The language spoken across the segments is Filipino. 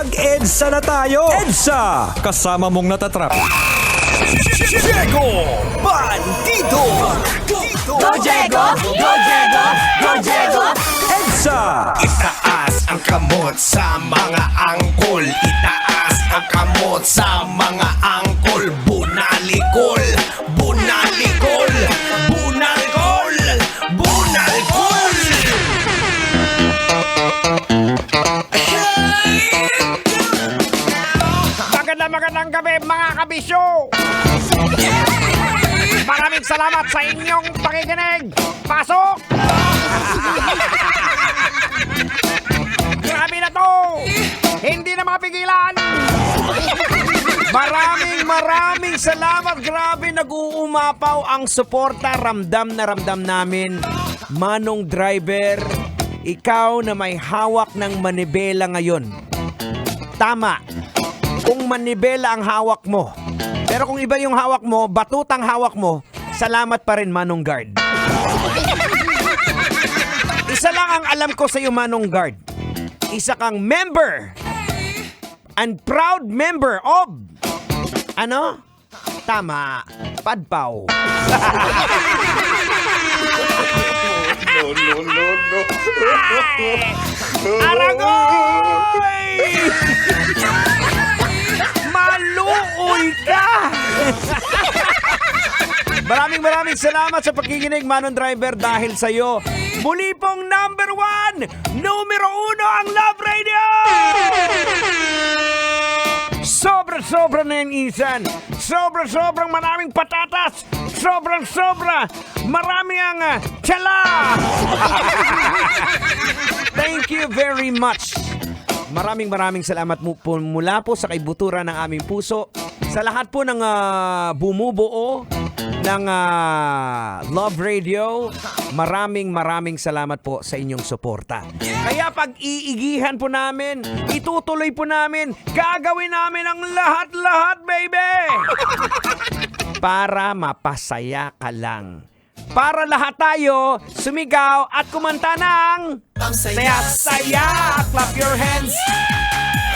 Mag-EDSA na tayo! EDSA! Kasama mong natatrap. Diego Bandito! Go Diego! Go Diego! Go Diego! EDSA! Itaas ang kamot sa mga angkol. Itaas ang kamot sa mga angkol. Bunalikol! Bunalikol! Bunalkol! Bunalkol! Magandang gabi mga kabisyo! Maraming salamat sa inyong pakikinig! Pasok! Grabe na to! Hindi na mapigilan! Maraming salamat! Grabe, nag-uumapaw ang suporta. Ramdam na ramdam namin. Manong Driver, ikaw na may hawak ng manibela ngayon. Tama. Kung manibela ang hawak mo. Pero kung iba yung hawak mo, batutang hawak mo, salamat pa rin, Manong Guard. Isa lang ang alam ko sa iyo, Manong Guard. Isa kang member and proud member of ano? Tama, Padpaw. No. Aragoy! Maluoy ka! Maraming salamat sa pakikinig, Manong Driver, dahil sa'yo. Muli pong number 1, numero 1 ang Love Radio! Sobra na yan, Isan. Sobrang maraming patatas. Sobra. Marami ang tiyala. Thank you very much. Maraming salamat po mula po sa kaibuturan ng aming puso. Sa lahat po ng bumubuo ng Love Radio, maraming salamat po sa inyong suporta. Kaya pag-iigihan po namin, itutuloy po namin, gagawin namin ang lahat, baby! Para mapasaya ka lang. Para lahat tayo sumigaw at kumanta ng ang saya-saya, clap your hands.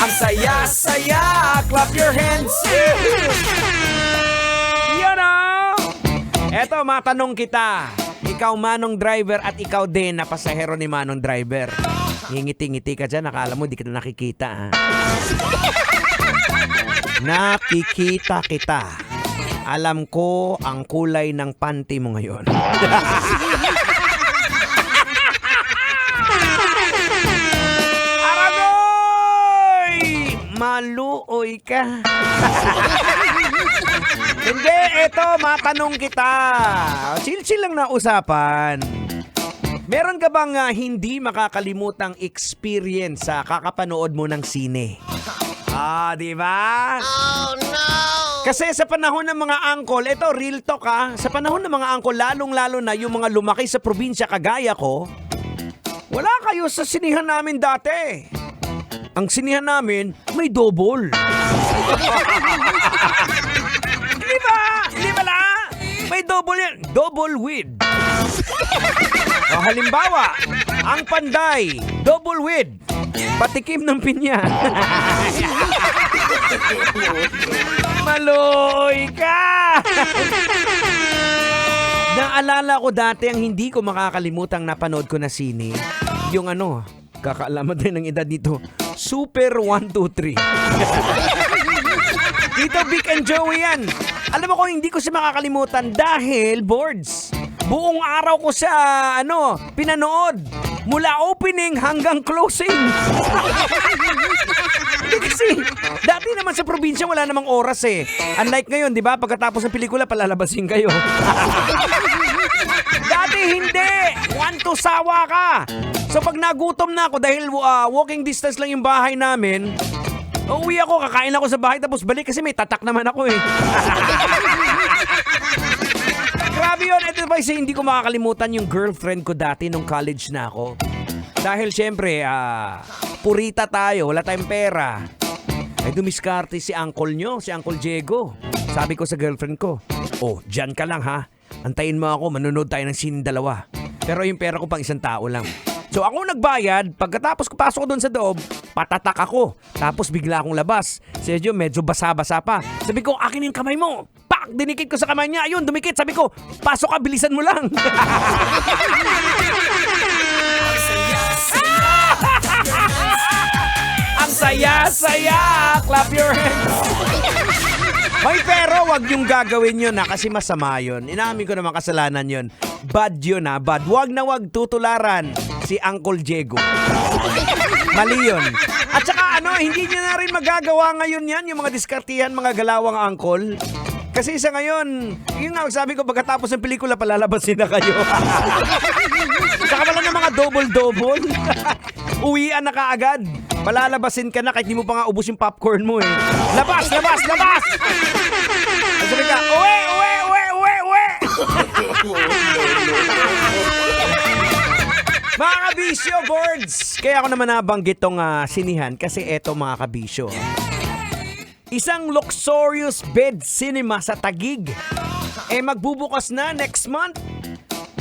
Ang saya-saya, clap your hands. Yan o! Eto, matanong kita. Ikaw, Manong Driver, at ikaw din na pasahero ni Manong Driver. Ngingiti-ngiti ka dyan, akala mo di kita nakikita, ha? Nakikita kita. Alam ko ang kulay ng panty mo ngayon. Aragoy! Maluoy ka. Hindi, eto, matanong kita. Chill lang na usapan. Meron ka bang hindi makakalimutang experience sa kakapanood mo ng sine? Di ba? Oh, no! Kasi sa panahon ng mga angkol, ito, real talk ha, sa panahon ng mga angkol, lalong-lalo na yung mga lumaki sa probinsya kagaya ko, wala kayo sa sinihan namin dati. Ang sinihan namin, may double. Di ba? May double yan. Double with. Halimbawa, ang Panday, double with. Patikim ng pinya. Maloy ka! Naalala ko dati ang hindi ko makakalimutang napanood ko na sine. Yung kakaalaman din ng edad dito. Super 123. Dito, Vic and Joey yan. Alam mo ko, hindi ko siya makakalimutan dahil boards. Buong araw ko siya, pinanood. Mula opening hanggang closing. Kasi, dati naman sa probinsya wala namang oras eh. Unlike ngayon, di ba? Pagkatapos ng pelikula, palalabasin kayo. Dati hindi. Want to sawa ka. So pag nagutom na ako dahil walking distance lang yung bahay namin, uuwi ako, kakain ako sa bahay tapos balik kasi may tatak naman ako eh. Grabe yun. Ito ba hindi ko makakalimutan yung girlfriend ko dati nung college na ako. Dahil syempre, purita tayo, wala tayong pera. Ay dumiskarte si uncle nyo, si Uncle Diego. Sabi ko sa girlfriend ko, dyan ka lang ha. Antayin mo ako, manonood tayo ng sine dalawa. Pero yung pera ko pang isang tao lang. So ako nagbayad, pagkatapos ko pasok ko doon sa loob, patatak ako. Tapos bigla akong labas. Medyo basa-basa pa. Sabi ko, akin yung kamay mo. Pak! Dinikit ko sa kamay niya. Ayun, dumikit. Sabi ko, pasok ka, bilisan mo lang. Ang saya-saya! Clap your hands! May pero wag yung gagawin yun kasi masama yun. Inamin ko naman kasalanan yun. Bad yun bad. Wag na wag tutularan si Uncle Diego. Mali yun. At saka hindi nyo na rin magagawa ngayon yan, yung mga diskartihan, mga galawang uncle. Kasi sa ngayon, yun nga sabi ko, pagkatapos ng pelikula, palalabasin na kayo. Saka pala ng mga double-double. Uwian na kaagad. Palalabasin ka na kahit di mo pa nga ubus yung popcorn mo eh. Labas! Labas! Labas! Sabi ka, uwi! Uwi! Uwi! Uwi! Uwi! Mga kabisyo, boards! Kaya ako naman nabanggit tong sinihan kasi eto mga kabisyo. Isang luxurious bed cinema sa Taguig. Magbubukas na next month.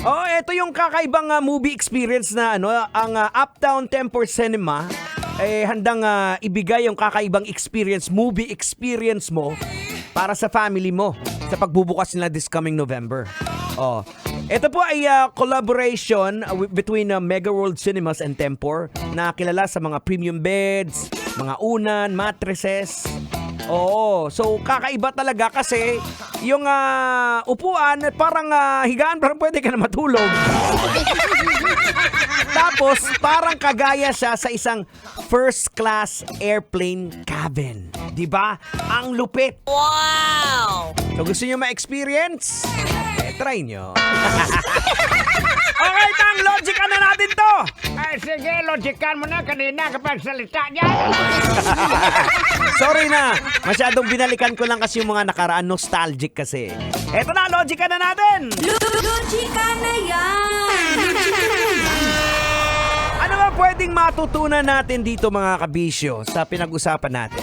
Ito yung kakaibang movie experience na ang Uptown Temper Cinema handang ibigay yung kakaibang movie experience mo para sa family mo sa pagbubukas nila this coming November. Ito po ay collaboration between Mega World Cinemas and Tempur na kilala sa mga premium beds, mga unan, mattresses. So kakaiba talaga kasi yung upuan parang higaan, parang pwede ka na matulog. Tapos parang kagaya siya sa isang first class airplane cabin. 'Di ba? Ang lupit. Wow! So gusto niyo ma-experience? Try nyo. Okay, Tang, logican na natin to. Ay, sige, logican mo na kanina kapag salita niya. Sorry na. Masyadong binalikan ko lang kasi yung mga nakaraan. Nostalgic kasi. Eto na, logican na natin. Logica na yan! Ano ba pwedeng matutunan natin dito mga kabisyo sa pinag-usapan natin?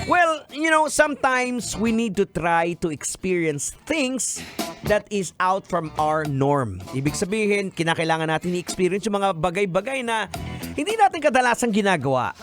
Well, sometimes we need to try to experience things that is out from our norm. Ibig sabihin, kinakailangan natin i-experience yung mga bagay-bagay na hindi natin kadalasang ginagawa.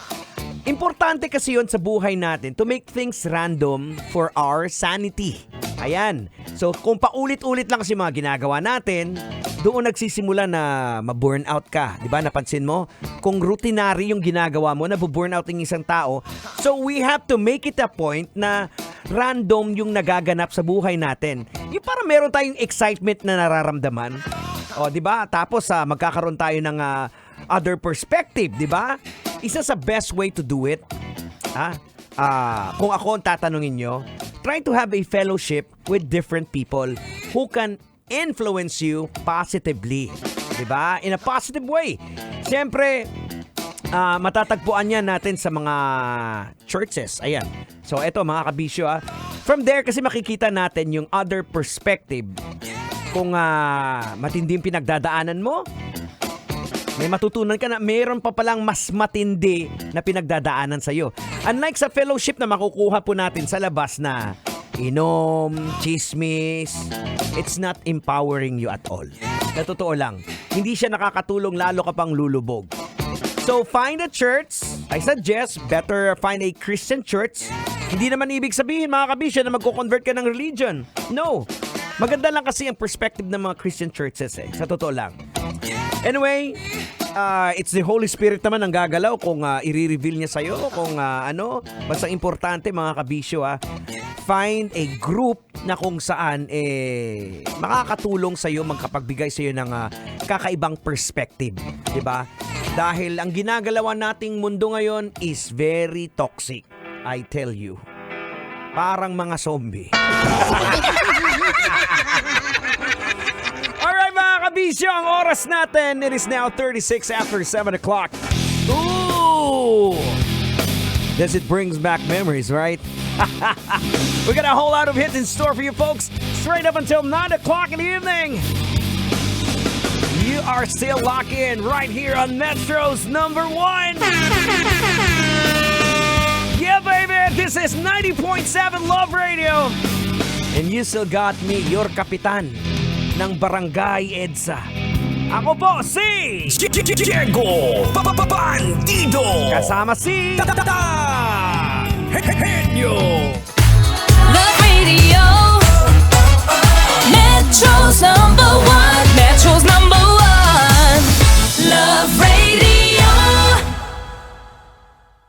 Importante kasi yun sa buhay natin to make things random for our sanity. Ayan. So, kung paulit-ulit lang kasi mga ginagawa natin, doon nagsisimula na ma-burnout ka. Diba? Napansin mo? Kung routinary yung ginagawa mo, nabu-burnout yung isang tao. So, we have to make it a point na random yung nagaganap sa buhay natin. Yung parang meron tayong excitement na nararamdaman. Diba? Tapos, magkakaroon tayo ng other perspective, diba? Isa sa best way to do it, kung ako ang tatanungin nyo, try to have a fellowship with different people who can influence you positively. Diba? In a positive way. Siyempre, matatagpuan yan natin sa mga churches. Ayan. So, eto mga kabisyo. From there, kasi makikita natin yung other perspective. Kung matindi yung pinagdadaanan mo, may matutunan ka na mayroon pa palang mas matindi na pinagdadaanan sa'yo. Unlike sa fellowship na makukuha po natin sa labas na inom, chismis, it's not empowering you at all. Sa totoo lang, hindi siya nakakatulong, lalo ka pang lulubog. So find a church. I suggest better find a Christian church. Hindi naman ibig sabihin mga kabisyo na magko-convert ka ng religion. No. Maganda lang kasi ang perspective ng mga Christian churches sa totoo lang. Anyway, it's the Holy Spirit naman ang gagalaw kung i-reveal niya sa'yo, kung basta importante mga kabisyo find a group na kung saan makakatulong sa'yo, magkapagbigay sa'yo ng kakaibang perspective, di ba? Dahil ang ginagalawan nating mundo ngayon is very toxic, I tell you. Parang mga zombie. Alright mga kabisyo, ang oras natin, it is now 36 after 7 o'clock. Ooh! This it brings back memories, right? We got a whole lot of hits in store for you folks, straight up until 9 o'clock in the evening. You are still locked in right here on Metro's number 1. Yeah, baby, this is 90.7 Love Radio. And you still got me, your kapitan ng Barangay EDSA. Ako po si Diego Bandido kasama si Henyo